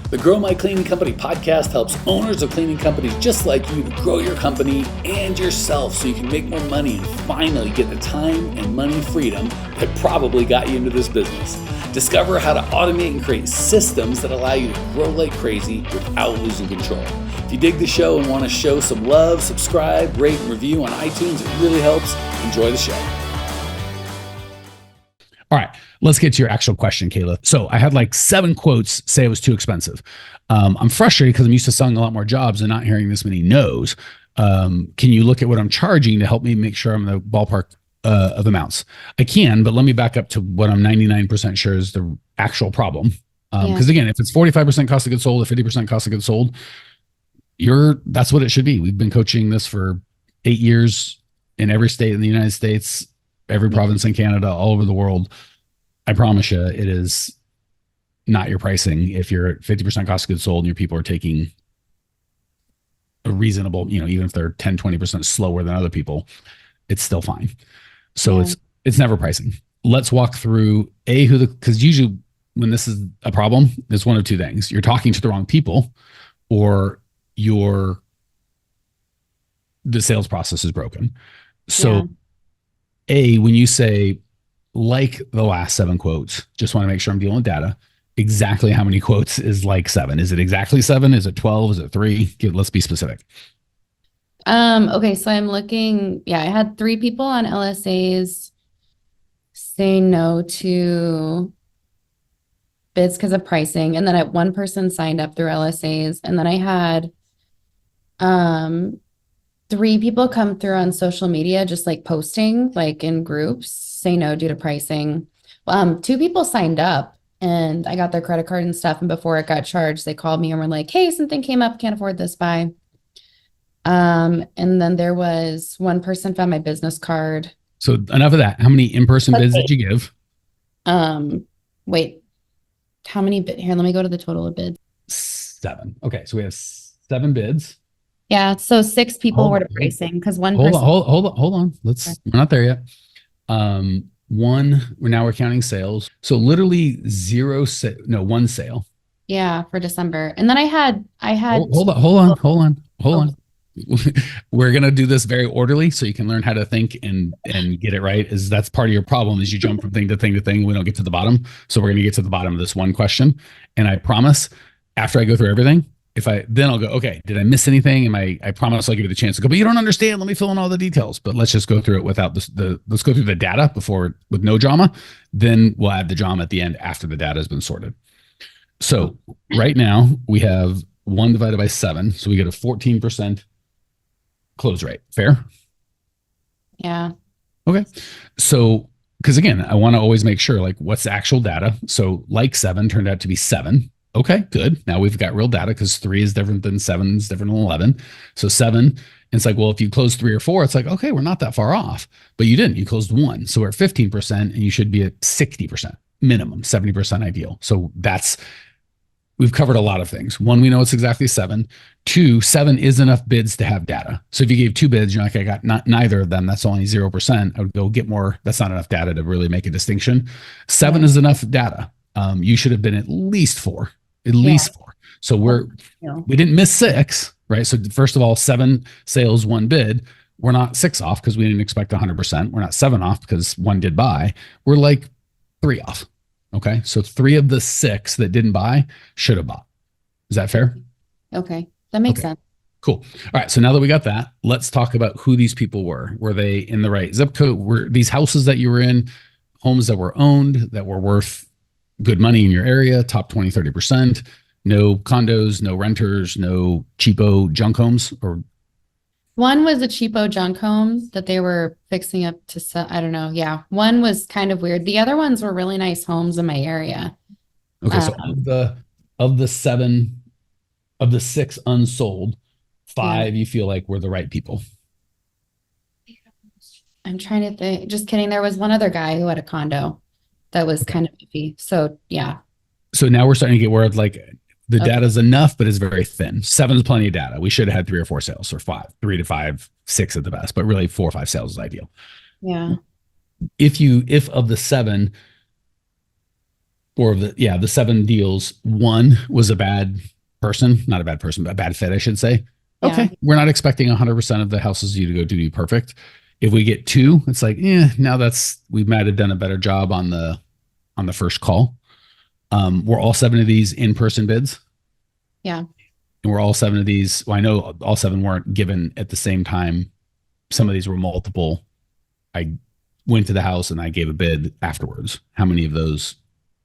The Grow My Cleaning Company podcast helps owners of cleaning companies just like you to grow your company and yourself so you can make more money and finally get the time and money freedom that probably got you into this business. Discover how to automate and create systems that allow you to grow like crazy without losing control. If you dig the show and want to show some love, subscribe, rate, and review on iTunes. It really helps. Enjoy the show. All right, let's get to your actual question, Kayla. So I had like 7 quotes say it was too expensive. I'm frustrated because I'm used to selling a lot more jobs and not hearing this many no's. Can you look at what I'm charging to help me make sure I'm in the ballpark of amounts? I can, but let me back up to what I'm 99% sure is the actual problem. Because again, if it's 45% cost of goods sold or 50% cost of goods sold, that's what it should be. We've been coaching this for 8 years in every state in the United States, every province in Canada, all over the world. I promise you, it is not your pricing. If you're at 50% cost of goods sold and your people are taking a reasonable, even if they're 10, 20% slower than other people, it's still fine. So it's never pricing. Let's walk through because usually when this is a problem, it's one of two things. You're talking to the wrong people, or the sales process is broken. So when you say, like the last 7 quotes, just want to make sure I'm dealing with data. Exactly how many quotes is like 7? Is it exactly 7? Is it 12? Is it 3? Let's be specific. Okay, so I'm looking, I had 3 people on LSAs say no to bids because of pricing. And then one person signed up through LSAs. And then I had 3 people come through on social media, just like posting like in groups, say no due to pricing. 2 people signed up and I got their credit card and stuff. And before it got charged, they called me and were like, hey, something came up, can't afford this, bye. And then there was one person found my business card. So enough of that. How many in-person bids did you give? Wait, how many bids? Here, let me go to the total of bids. 7. Okay, so we have 7 bids. Yeah, so 6 people were to pricing because one person. Hold on. We're not there yet. We're counting sales. So literally 1 sale. Yeah, for December. And then I had. Hold on. We're going to do this very orderly so you can learn how to think and get it right. That's part of your problem is you jump from thing to thing to thing. We don't get to the bottom. So we're going to get to the bottom of this one question. And I promise after I go through everything, then I'll go, okay, did I miss anything? I promise I'll give you the chance to go, but you don't understand. Let me fill in all the details, but let's just go through it without let's go through the data with no drama. Then we'll add the drama at the end after the data has been sorted. So right now we have 1 divided by 7. So we get a 14% close rate. Fair? Yeah. Okay. So, because again, I want to always make sure like what's the actual data. So like 7 turned out to be 7. Okay, good. Now we've got real data because 3 is different than 7 is different than 11. So 7, and it's like, well, if you close 3 or 4, it's like, okay, we're not that far off, but you didn't. You closed 1. So we're at 15% and you should be at 60% minimum, 70% ideal. So we've covered a lot of things. 1, we know it's exactly 7. 2, 7 is enough bids to have data. So if you gave 2 bids, you're like, I got neither of them. That's only 0%. I would go get more. That's not enough data to really make a distinction. 7 is enough data. You should have been at least 4. At least 4. So we didn't miss 6, right? So first of all, 7 sales, 1 bid. We're not 6 off because we didn't expect 100%. We're not 7 off because 1 did buy. We're like 3 off. Okay. So 3 of the 6 that didn't buy should have bought. Is that fair? Okay. That makes sense. Cool. All right. So now that we got that, let's talk about who these people were. Were they in the right zip code? Were these houses that you were in homes that were owned, that were worth good money in your area, top 20, 30%, no condos, no renters, no cheapo junk homes? Or one was a cheapo junk home that they were fixing up to sell. I don't know. Yeah. One was kind of weird. The other ones were really nice homes in my area. Okay. So of the 6 unsold, 5 you feel like were the right people. I'm trying to think. Just kidding. There was one other guy who had a condo that was kind of iffy. So yeah. So now we're starting to get where like the data is enough, but it's very thin. 7 is plenty of data. We should have had 3 or 4 sales, or 5, 3 to 5, 6 at the best, but really 4 or 5 sales is ideal. Yeah. If of the 7, or the 7 deals, 1 was a bad person, not a bad person, but a bad fit, I should say. Yeah. Okay, we're not expecting 100% of the houses you to go to be perfect. If we get 2, it's like, now we might have done a better job on the first call. Were all 7 of these in-person bids? Yeah. And were all 7 of these, well, I know all 7 weren't given at the same time. Some of these were multiple. I went to the house and I gave a bid afterwards. How many of those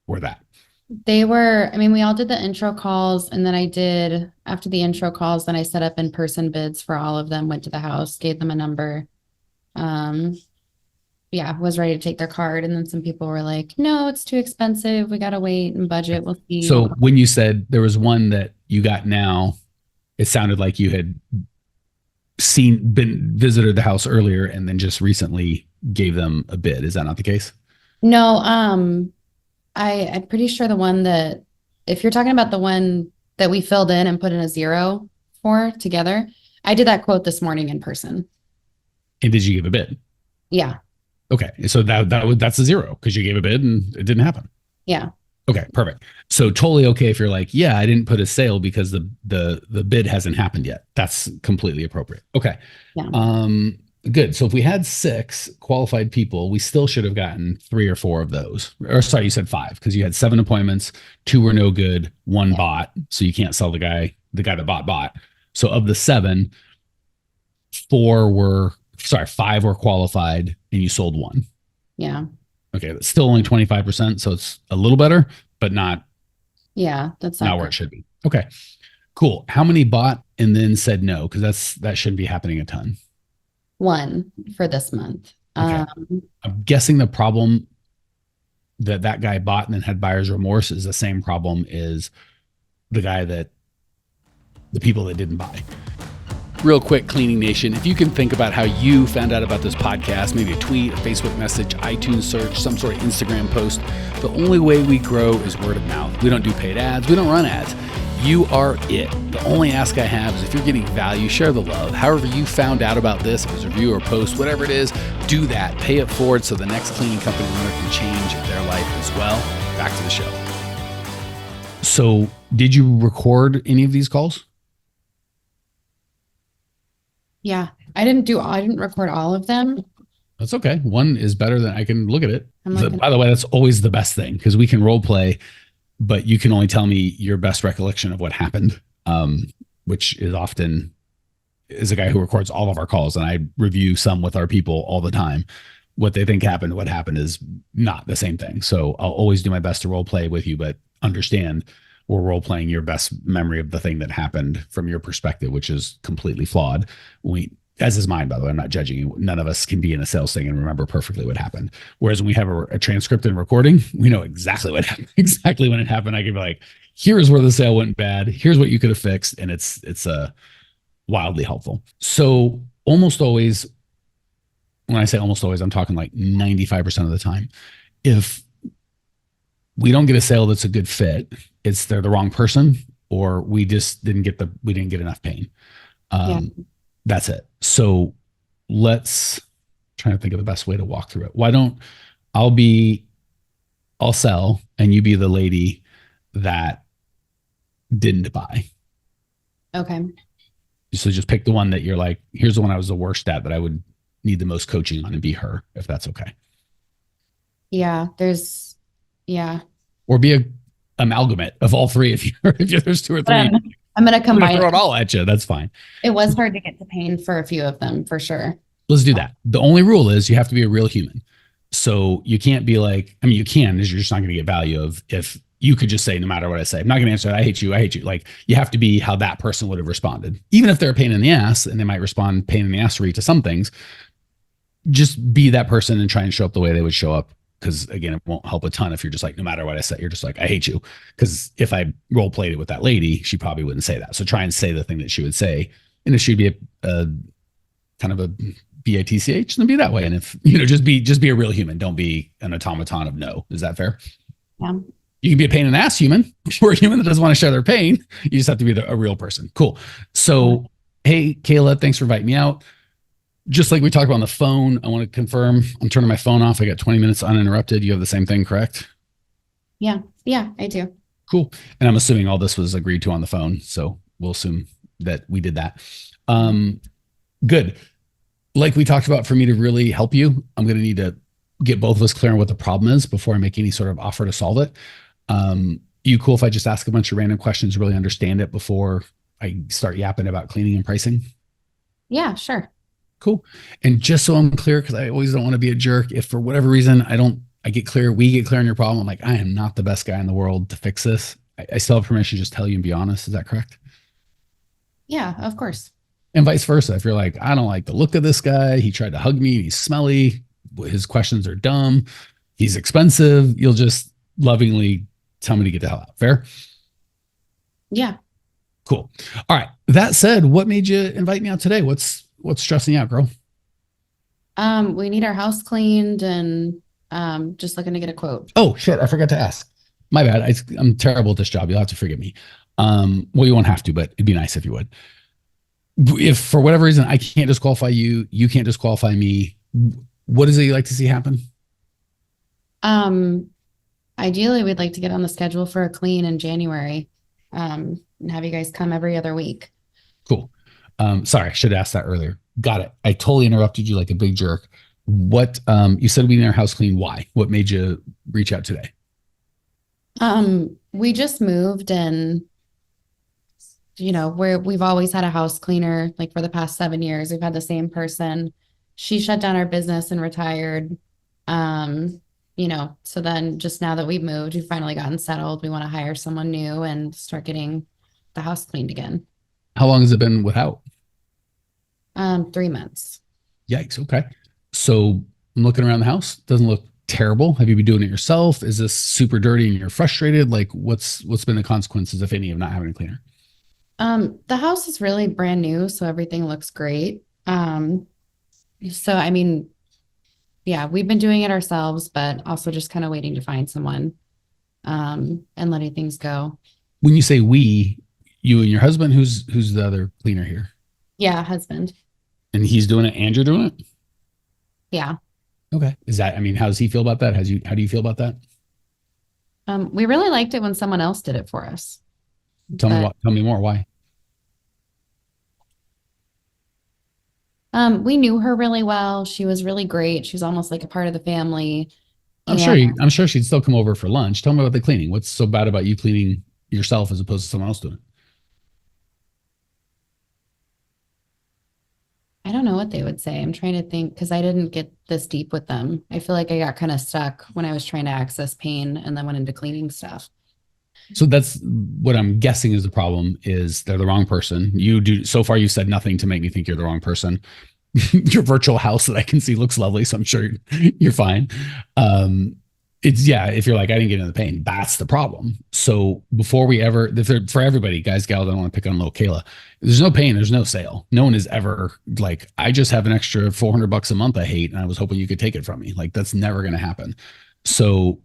were that? They were, I mean, we all did the intro calls, and then after the intro calls, then I set up in-person bids for all of them, went to the house, gave them a number. Was ready to take their card. And then some people were like, no, it's too expensive. We got to wait and budget. We'll see. So when you said there was one that you got now, it sounded like you had visited the house earlier and then just recently gave them a bid. Is that not the case? No, I'm pretty sure the one that, if you're talking about the one that we filled in and put in a 0 for together, I did that quote this morning in person. And did you give a bid? Yeah. Okay. So that's a 0 because you gave a bid and it didn't happen. Yeah. Okay, perfect. So totally okay if you're like, yeah, I didn't put a sale because the bid hasn't happened yet. That's completely appropriate. Okay. Yeah. Good. So if we had 6 qualified people, we still should have gotten 3 or 4 of those. Or sorry, you said 5 because you had 7 appointments, 2 were no good, 1 bought. So you can't sell the guy that bought. So of the 7, 5 were qualified and you sold 1. Yeah. Okay. That's still only 25%. So it's a little better, but not. Yeah. That's not where it should be. Okay, cool. How many bought and then said no? Because that shouldn't be happening a ton. 1 for this month. Okay. I'm guessing the problem that guy bought and then had buyer's remorse is the same problem as the people that didn't buy. Real quick, Cleaning Nation, if you can think about how you found out about this podcast, maybe a tweet, a Facebook message, iTunes search, some sort of Instagram post, the only way we grow is word of mouth. We don't do paid ads. We don't run ads. You are it. The only ask I have is if you're getting value, share the love. However you found out about this, if it was a review or post, whatever it is, do that. Pay it forward so the next cleaning company owner can change their life as well. Back to the show. So did you record any of these calls? Yeah. I didn't record all of them. That's okay. 1 is better than I can look at it. By the way, that's always the best thing because we can role play, but you can only tell me your best recollection of what happened, which is often is a guy who records all of our calls. And I review some with our people all the time. What they think happened, what happened is not the same thing. So I'll always do my best to role play with you, but understand we're role playing your best memory of the thing that happened from your perspective, which is completely flawed. As is mine, by the way, I'm not judging you. None of us can be in a sales thing and remember perfectly what happened. Whereas when we have a transcript and recording, we know exactly what happened, exactly when it happened. I can be like, here's where the sale went bad. Here's what you could have fixed. And it's wildly helpful. So almost always, when I say almost always, I'm talking like 95% of the time. If we don't get a sale that's a good fit, they're the wrong person, or we just didn't get enough pain. That's it. So let's try to think of the best way to walk through it. Why don't I'll sell and you be the lady that didn't buy. Okay. So just pick the one that you're like, here's the one I was the worst at that I would need the most coaching on, and be her, if that's okay. Yeah. Or be a amalgamate of all 3 if there's 2 or 3. I'm going to combine throw it all at you. That's fine. It was hard to get to pain for a few of them, for sure. Let's do that. The only rule is you have to be a real human. So you can't be like, I mean, you can, is you're just not going to get value of if you could just say, no matter what I say, I'm not going to answer that. I hate you. Like, you have to be how that person would have responded. Even if they're a pain in the ass, and they might respond pain in the assery to some things, just be that person and try and show up the way they would show up. Because again, it won't help a ton if you're just like, no matter what I say, you're just like, I hate you. Because if I role played it with that lady, she probably wouldn't say that. So try and say the thing that she would say. And if she'd be a kind of a BATCH, then be that way. And if, just be a real human. Don't be an automaton of no. Is that fair? Yeah. You can be a pain in the ass human. We're a human that doesn't want to share their pain. You just have to be a real person. Cool. So, hey, Kayla, thanks for inviting me out. Just like we talked about on the phone, I want to confirm I'm turning my phone off. I got 20 minutes uninterrupted. You have the same thing, correct? Yeah, I do. Cool. And I'm assuming all this was agreed to on the phone. So we'll assume that we did that. Good. Like we talked about, for me to really help you, I'm going to need to get both of us clear on what the problem is before I make any sort of offer to solve it. You cool if I just ask a bunch of random questions, really understand it before I start yapping about cleaning and pricing? Yeah, sure. Cool. And just so I'm clear, because I always don't want to be a jerk, if for whatever reason we get clear on your problem, I'm like, I am not the best guy in the world to fix this. I still have permission to just tell you and be honest. Is that correct? Yeah, of course. And vice versa. If you're like, I don't like the look of this guy, he tried to hug me, he's smelly, his questions are dumb, he's expensive, you'll just lovingly tell me to get the hell out. Fair? Yeah. Cool. All right. That said, what made you invite me out today? What's stressing you out, girl? We need our house cleaned and just looking to get a quote. Oh shit, I forgot to ask. My bad. I'm terrible at this job. You'll have to forgive me. Well, you won't have to, but it'd be nice if you would. If for whatever reason I can't disqualify you, you can't disqualify me, what is it you'd like to see happen? Ideally, we'd like to get on the schedule for a clean in January, and have you guys come every other week. Cool. Sorry, I should have asked that earlier. Got it. I totally interrupted you like a big jerk. What, you said we need our house clean. Why? What made you reach out today? We just moved and we've always had a house cleaner, like for the past 7 years. We've had the same person. She shut down our business and retired. So then just now that we've moved, we've finally gotten settled. We want to hire someone new and start getting the house cleaned again. How long has it been without? 3 months. Yikes. Okay. So I'm looking around the house. Doesn't look terrible. Have you been doing it yourself? Is this super dirty and you're frustrated? Like what's been the consequences, if any, of not having a cleaner? The house is really brand new, so everything looks great. So I mean, yeah, we've been doing it ourselves, but also just kind of waiting to find someone, and letting things go. When you say we, you and your husband, who's the other cleaner here? Yeah, husband. And he's doing it and you're doing it? Yeah. Okay. How does he feel about that? How do you feel about that? We really liked it when someone else did it for us. Tell me more. Why? We knew her really well. She was really great. She was almost like a part of the family. I'm sure she'd still come over for lunch. Tell me about the cleaning. What's so bad about you cleaning yourself as opposed to someone else doing it? I don't know what they would say. I'm trying to think because I didn't get this deep with them. I feel like I got kind of stuck when I was trying to access pain and then went into cleaning stuff. So that's what I'm guessing is the problem, is they're the wrong person. So far you've said nothing to make me think you're the wrong person. Your virtual house that I can see looks lovely, so I'm sure you're fine. If you're like, I didn't get into the pain, that's the problem. So before for everybody, guys, gals, I don't want to pick on little Kayla. There's no pain, there's no sale. No one is ever like, I just have an extra $400 a month I hate, and I was hoping you could take it from me. Like, that's never going to happen. So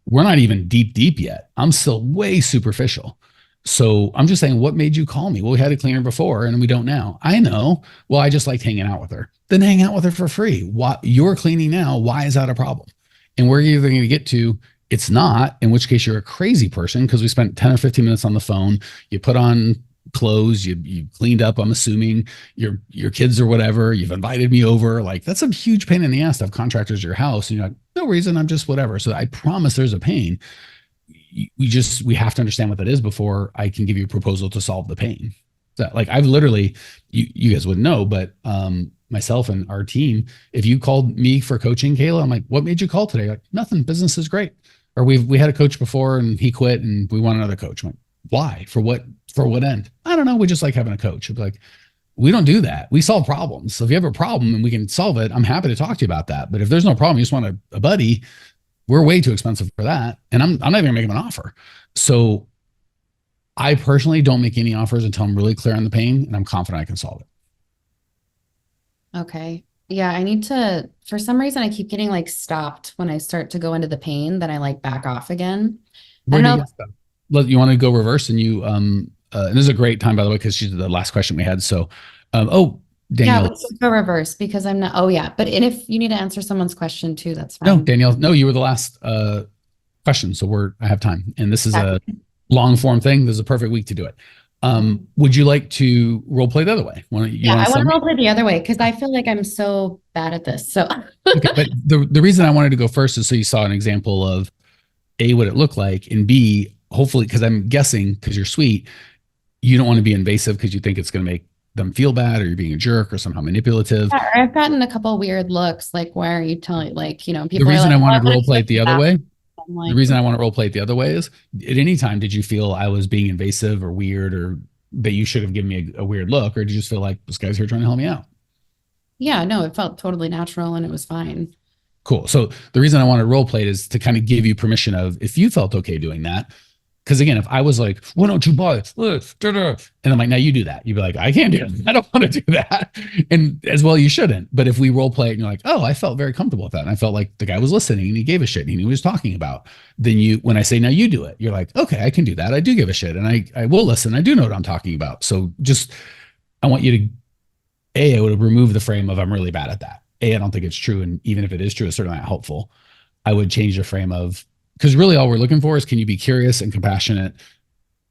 we're not even deep yet. I'm still way superficial. So I'm just saying, what made you call me? Well, we had a cleaner before and we don't now. I know. Well, I just liked hanging out with her. Then hang out with her for free. Why you're cleaning now? Why is that a problem? And we're either going to get to, it's not, in which case you're a crazy person because we spent 10 or 15 minutes on the phone. You put on clothes, you cleaned up, I'm assuming your kids or whatever, you've invited me over. Like, that's a huge pain in the ass to have contractors at your house. And you're like, no reason, I'm just whatever. So I promise there's a pain. We have to understand what that is before I can give you a proposal to solve the pain. So, like, I've literally, you guys wouldn't know, but myself and our team, if you called me for coaching, Kayla, I'm like, what made you call today? Like, nothing, business is great. Or we had a coach before and he quit and we want another coach. I'm like, why? For what end? I don't know. We just like having a coach. I'd be like, we don't do that. We solve problems. So if you have a problem and we can solve it, I'm happy to talk to you about that. But if there's no problem, you just want a buddy, we're way too expensive for that. And I'm not even gonna make him an offer. So I personally don't make any offers until I'm really clear on the pain and I'm confident I can solve it. Okay. Yeah, I need to, for some reason, I keep getting like stopped when I start to go into the pain, then I like back off again. Where do you get stuff? You want to go reverse and and this is a great time, by the way, because she's the last question we had. So, Danielle. Yeah, let's go reverse because I'm not, but if you need to answer someone's question too, that's fine. No, Danielle, no, you were the last questions. So I have time. And this is a long form thing. This is a perfect week to do it. Would you like to role play the other way? I want to role play the other way because I feel like I'm so bad at this. So okay, but the reason I wanted to go first is so you saw an example of A, what it looked like, and B, hopefully, because I'm guessing because you're sweet, you don't want to be invasive because you think it's going to make them feel bad or you're being a jerk or somehow manipulative. Yeah, I've gotten a couple weird looks like, why are you telling, like, people the reason I wanted to role play it the other way. Like, the reason I want to role play it the other way is at any time, did you feel I was being invasive or weird or that you should have given me a weird look, or did you just feel like this guy's here trying to help me out? Yeah, no, it felt totally natural and it was fine. Cool. So the reason I want to role play it is to kind of give you permission of if you felt okay doing that. Because again, if I was like, why don't you buy it? And I'm like, now you do that. You'd be like, I can't do it. I don't want to do that. And as well, you shouldn't. But if we role play it and you're like, oh, I felt very comfortable with that. And I felt like the guy was listening and he gave a shit and he knew what he was talking about. Then when I say, now you do it, you're like, okay, I can do that. I do give a shit. And I will listen. I do know what I'm talking about. So I want you to, I would remove the frame of I'm really bad at that. I don't think it's true. And even if it is true, it's certainly not helpful. I would change the frame of, because really all we're looking for is, can you be curious and compassionate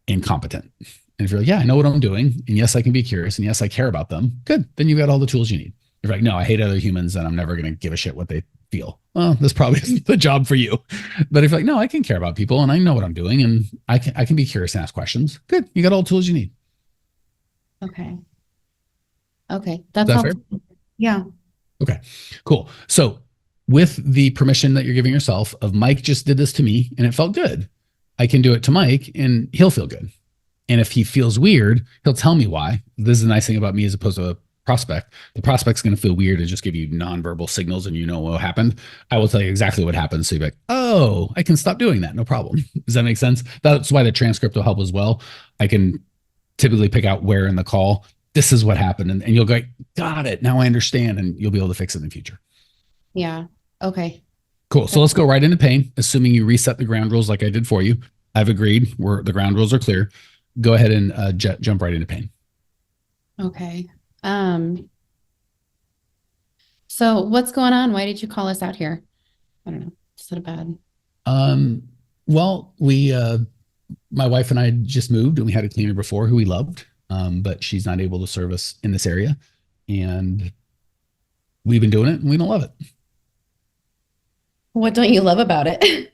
and competent? And if you're like, yeah, I know what I'm doing. And yes, I can be curious. And yes, I care about them. Good. Then you've got all the tools you need. If you're like, no, I hate other humans and I'm never going to give a shit what they feel. Well, this probably isn't the job for you. But if you're like, no, I can care about people and I know what I'm doing and I can be curious and ask questions. Good. You got all the tools you need. Okay. That's all. Yeah. Okay, cool. So with the permission that you're giving yourself of Mike just did this to me and it felt good, I can do it to Mike and he'll feel good. And if he feels weird, he'll tell me why. This is the nice thing about me as opposed to a prospect. The prospect's going to feel weird and just give you nonverbal signals and you know what happened. I will tell you exactly what happened. So you'll be like, oh, I can stop doing that. No problem. Does that make sense? That's why the transcript will help as well. I can typically pick out where in the call this is what happened. And you'll go, got it. Now I understand. And you'll be able to fix it in the future. Yeah. Okay. Cool. So let's go right into pain, assuming you reset the ground rules like I did for you. I've agreed. The ground rules are clear. Go ahead and jump right into pain. Okay. So what's going on? Why did you call us out here? I don't know. Is it bad? Well, my wife and I just moved and we had a cleaner before who we loved. But she's not able to serve us in this area and we've been doing it and we don't love it. What don't you love about it?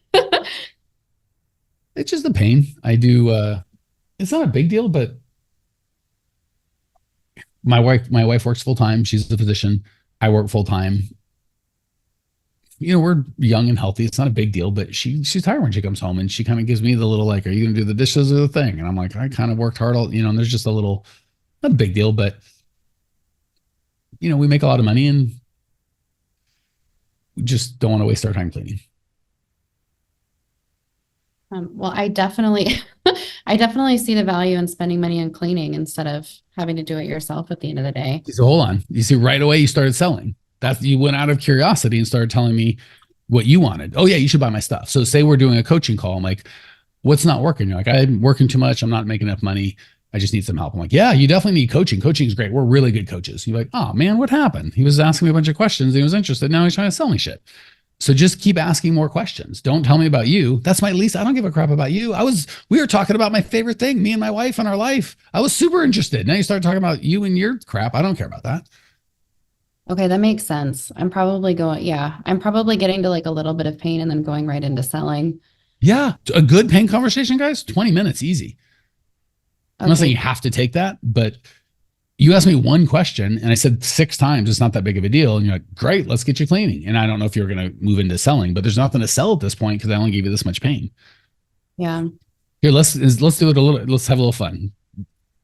It's just the pain. I do. It's not a big deal, but my wife works full time. She's a physician. I work full time. We're young and healthy. It's not a big deal, but she's tired when she comes home and she kind of gives me the little, like, are you going to do the dishes or the thing? And I'm like, I kind of worked hard and there's just a little, not a big deal, but we make a lot of money and we just don't want to waste our time cleaning. Well, I definitely see the value in spending money on cleaning instead of having to do it yourself at the end of the day. So hold on. You see, right away you started selling. You went out of curiosity and started telling me what you wanted. Oh yeah, you should buy my stuff. So say we're doing a coaching call. I'm like, what's not working? You're like, I'm working too much. I'm not making enough money. I just need some help. I'm like, yeah, you definitely need coaching. Coaching is great. We're really good coaches. You're like, oh man, what happened? He was asking me a bunch of questions. He was interested. Now he's trying to sell me shit. So just keep asking more questions. Don't tell me about you. That's my least. I don't give a crap about you. We were talking about my favorite thing, me and my wife and our life. I was super interested. Now you start talking about you and your crap. I don't care about that. Okay, that makes sense. I'm probably getting to like a little bit of pain and then going right into selling. Yeah. A good pain conversation, guys, 20 minutes, easy. I'm not saying you have to take that, but you asked me one question and I said 6 times, it's not that big of a deal. And you're like, great, let's get you cleaning. And I don't know if you're going to move into selling, but there's nothing to sell at this point because I only gave you this much pain. Yeah. Here, let's do it let's have a little fun.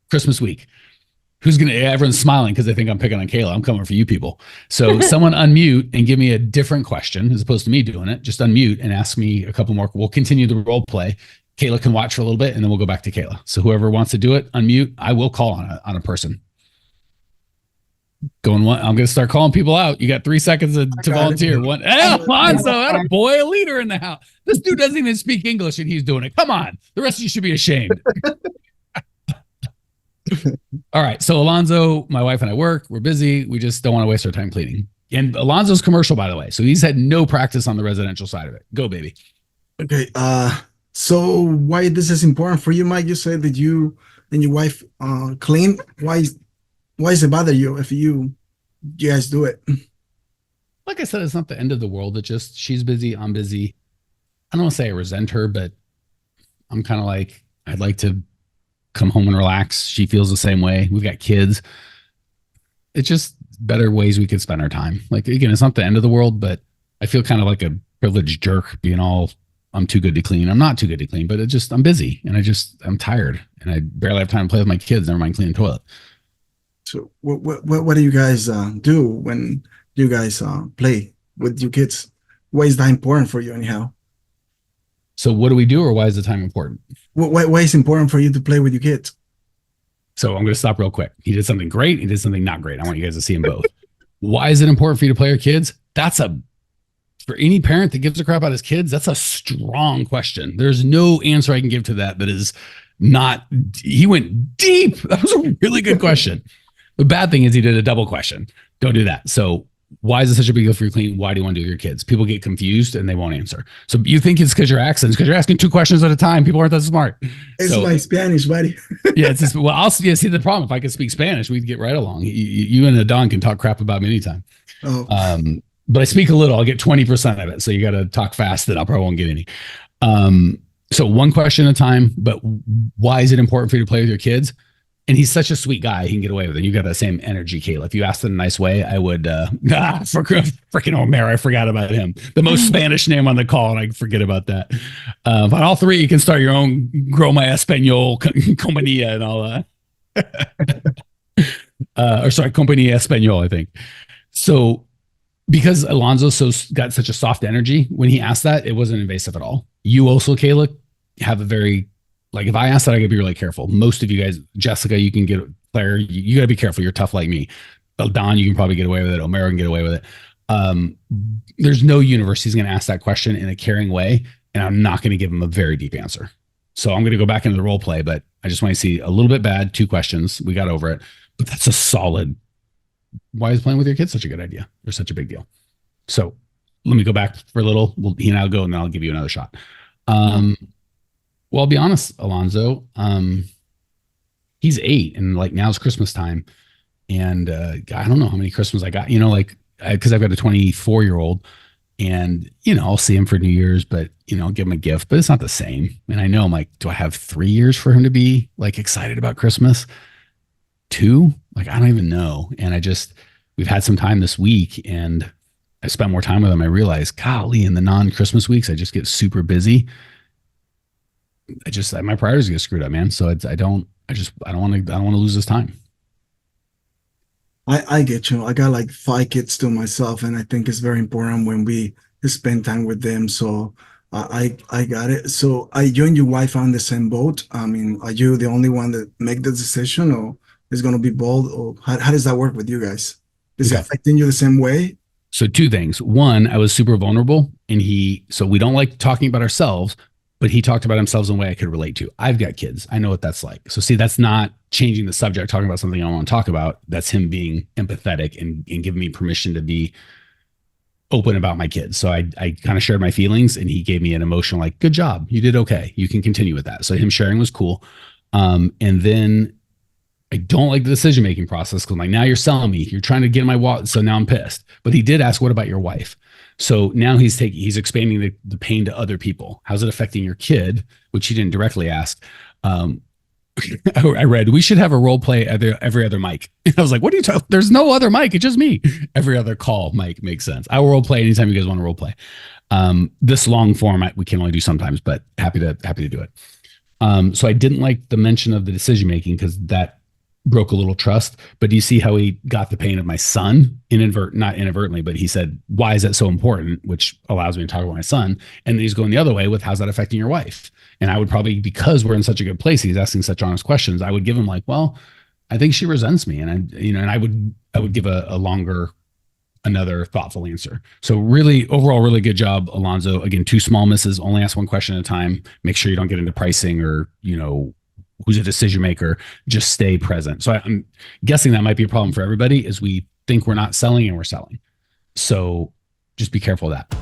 Christmas week. Everyone's smiling because they think I'm picking on Kayla. I'm coming for you people. So someone unmute and give me a different question as opposed to me doing it. Just unmute and ask me a couple more. We'll continue the role play. Kayla can watch for a little bit and then we'll go back to Kayla. So whoever wants to do it, unmute. I will call on a person. I'm going to start calling people out. You got 3 seconds to volunteer. One, Alonzo, a boy, a leader in the house. This dude doesn't even speak English and he's doing it. Come on. The rest of you should be ashamed. All right. So Alonzo, my wife and I work. We're busy. We just don't want to waste our time cleaning. And Alonzo's commercial, by the way. So he's had no practice on the residential side of it. Go, baby. Okay. So why this is important for you, Mike? You said that you and your wife clean. Why does it bother you if you guys do it? Like I said, it's not the end of the world. It just she's busy, I'm busy. I don't want to say I resent her, but I'm kind of like I'd like to come home and relax. She feels the same way. We've got kids. It's just better ways we could spend our time. Like again, it's not the end of the world, but I feel kind of like a privileged jerk being all I'm too good to clean. I'm not too good to clean, but it just I'm busy and I'm tired and I barely have time to play with my kids, never mind cleaning the toilet. So what do you guys do when you guys play with your kids? Why is that important for you anyhow? So what do we do or why is the time important? Why is it important for you to play with your kids? So I'm going to stop real quick. He did something great. He did something not great. I want you guys to see them both. Why is it important for you to play your kids? For any parent that gives a crap about his kids, that's a strong question. There's no answer I can give to that is not, he went deep. That was a really good question. The bad thing is he did a double question. Don't do that. So why is it such a big deal for you clean? Why do you want to do with your kids? People get confused and they won't answer. So you think it's because you're accents, because you're asking two questions at a time. People aren't that smart. It's like Spanish, buddy. Yeah, it's just, well, see the problem. If I could speak Spanish, we'd get right along. You and Adon can talk crap about me anytime. Oh. But I speak a little. I'll get 20% of it. So you got to talk fast, then I probably won't get any. So one question at a time. But why is it important for you to play with your kids? And he's such a sweet guy. He can get away with it. You've got that same energy, Kayla. If you asked it in a nice way, I would, freaking Omer. I forgot about him. The most Spanish name on the call, and I forget about that. On all three, you can start your own Groma Español Compañía and all Compañía Español, I think. So because Alonso got such a soft energy, when he asked that, it wasn't invasive at all. You also, Kayla, have a very, like if I ask that, I gotta be really careful. Most of you guys, Jessica, you can get, Claire, you gotta be careful. You're tough like me. Don, you can probably get away with it. Omero can get away with it. There's no universe he's gonna ask that question in a caring way, and I'm not gonna give him a very deep answer. So I'm gonna go back into the role play, but I just want to see a little bit bad, 2 questions. We got over it, but that's a solid. Why is playing with your kids such a good idea or such a big deal? So let me go back for a little. He and I'll go, and then I'll give you another shot. Well, I'll be honest, Alonzo. He's 8, and like now's Christmas time, and I don't know how many Christmas I got. Because I've got a 24-year-old, and I'll see him for New Year's, but give him a gift. But it's not the same. And I know I'm like, do I have 3 years for him to be like excited about Christmas? 2? Like I don't even know. And we've had some time this week, and I spent more time with him. I realized, golly, in the non-Christmas weeks, I just get super busy. My priorities get screwed up, man. So I don't want to lose this time. I get you. I got like 5 kids to myself, and I think it's very important when we spend time with them. So I got it. So you and your wife are on the same boat. I mean, are you the only one that make the decision, or is going to be bold, or how does that work with you guys? Is it affecting you the same way? So 2 things. One, I was super vulnerable, and so we don't like talking about ourselves, but he talked about himself in a way I could relate to. I've got kids. I know what that's like. So see, that's not changing the subject, talking about something I don't want to talk about. That's him being empathetic and giving me permission to be open about my kids. So I kind of shared my feelings, and he gave me an emotional, like, good job. You did okay. You can continue with that. So him sharing was cool. And then I don't like the decision-making process because I'm like, now you're selling me. You're trying to get in my wallet. So now I'm pissed. But he did ask, what about your wife? So now he's expanding the pain to other people. How's it affecting your kid? Which he didn't directly ask. I read, we should have a role play every other mic. And I was like, what are you talking? There's no other mic. It's just me. Every other call mic makes sense. I will role play anytime you guys want to role play. This long form we can only do sometimes, but happy to do it. So I didn't like the mention of the decision-making because that broke a little trust. But do you see how he got the pain of my son not inadvertently, but he said, why is that so important? Which allows me to talk about my son. And then he's going the other way with, how's that affecting your wife? And I would probably, because we're in such a good place, he's asking such honest questions, I would give him like, well, I think she resents me. And I would give a longer, another thoughtful answer. So really, overall, really good job, Alonzo. Again, 2 small misses, only ask 1 question at a time. Make sure you don't get into pricing or, who's a decision maker, just stay present. So I'm guessing that might be a problem for everybody, is we think we're not selling and we're selling. So just be careful of that.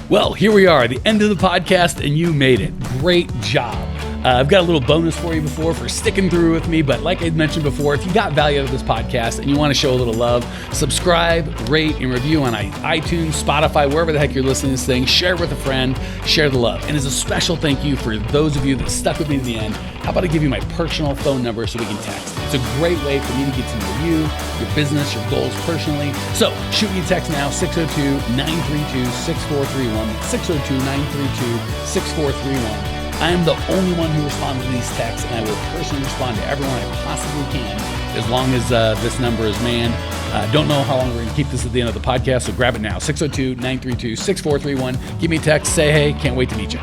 Well, here we are, the end of the podcast, and you made it. Great job. I've got a little bonus for you for sticking through with me, but like I mentioned before, if you got value out of this podcast and you want to show a little love, subscribe, rate, and review on iTunes, Spotify, wherever the heck you're listening to this thing. Share it with a friend, share the love. And as a special thank you for those of you that stuck with me to the end, how about I give you my personal phone number so we can text? It's a great way for me to get to know you, your business, your goals personally. So shoot me a text now, 602-932-6431, 602-932-6431. I am the only one who responds to these texts, and I will personally respond to everyone I possibly can as long as this number is manned. Don't know how long we're going to keep this at the end of the podcast, so grab it now, 602-932-6431. Give me a text, say hey, can't wait to meet you.